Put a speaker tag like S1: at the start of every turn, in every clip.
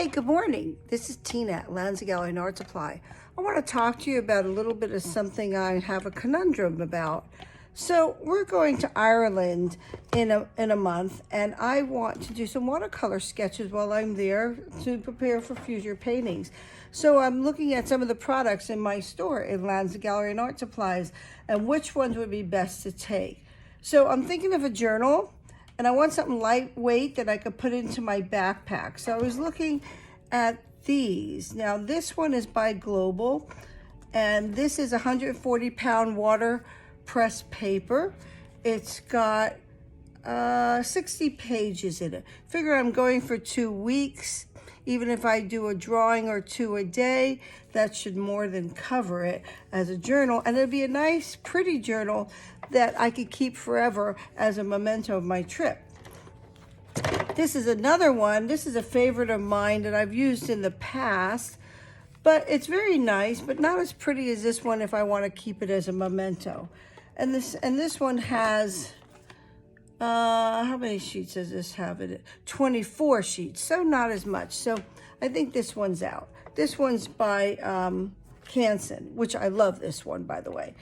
S1: Hey, good morning. This is Tina at Lanza Gallery and Art Supply. I want to talk to you about a little bit of something I have a conundrum about. So we're going to Ireland in a month, and I want to do some watercolor sketches while I'm there to prepare for future paintings. So I'm looking at some of the products in my store in Lanza Gallery and Art Supplies and which ones would be best to take. So I'm thinking of a journal, and I want something lightweight that I could put into my backpack. So I was looking at these. Now this one is by Global, and this is 140-pound waterpress paper. It's got 60 pages in it. Figure I'm going for 2 weeks. Even if I do a drawing or two a day, that should more than cover it as a journal. And it'd be a nice, pretty journal that I could keep forever as a memento of my trip. This is another one. This is a favorite of mine that I've used in the past, but it's very nice, but not as pretty as this one if I want to keep it as a memento. And this one has, how many sheets does this have in it? 24 sheets, so not as much. So I think this one's out. This one's by Canson, which I love this one, by the way.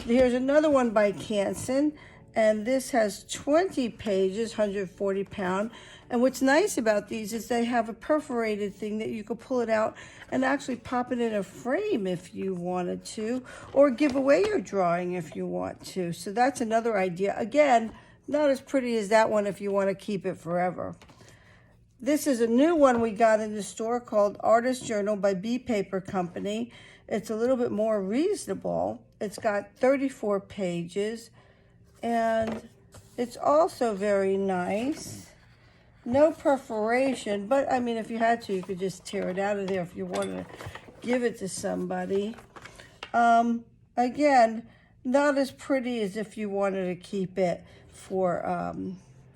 S1: Here's another one by Canson, and this has 20 pages, 140 pound. And what's nice about these is they have a perforated thing that you could pull it out and actually pop it in a frame if you wanted to, or give away your drawing if you want to. So that's another idea. Again, not as pretty as that one if you want to keep it forever. This is a new one we got in the store called Artist Journal by B Paper Company. It's a little bit more reasonable. It's got 34 pages, and it's also very nice. No perforation, but I mean, if you had to, you could just tear it out of there if you wanted to give it to somebody. Again, not as pretty as if you wanted to keep it for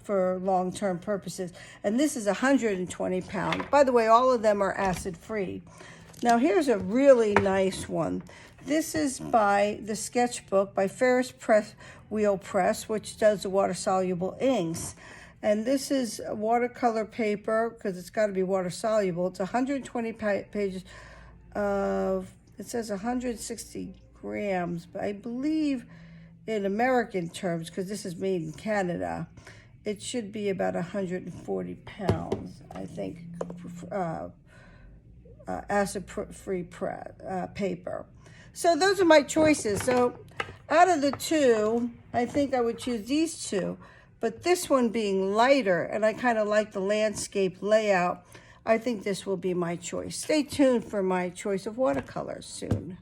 S1: long-term purposes. And this is 120 pounds. By the way, all of them are acid-free. Now here's a really nice one. This is by the Sketchbook by Ferris Wheel Press, which does the water-soluble inks. And this is watercolor paper, because it's got to be water-soluble. It's 120 pages of, it says 160 grams, but I believe in American terms, because this is made in Canada, it should be about 140 pounds, I think, acid-free paper. So those are my choices. So out of the two, I think I would choose these two. But this one being lighter, and I kind of like the landscape layout, I think this will be my choice. Stay tuned for my choice of watercolors soon.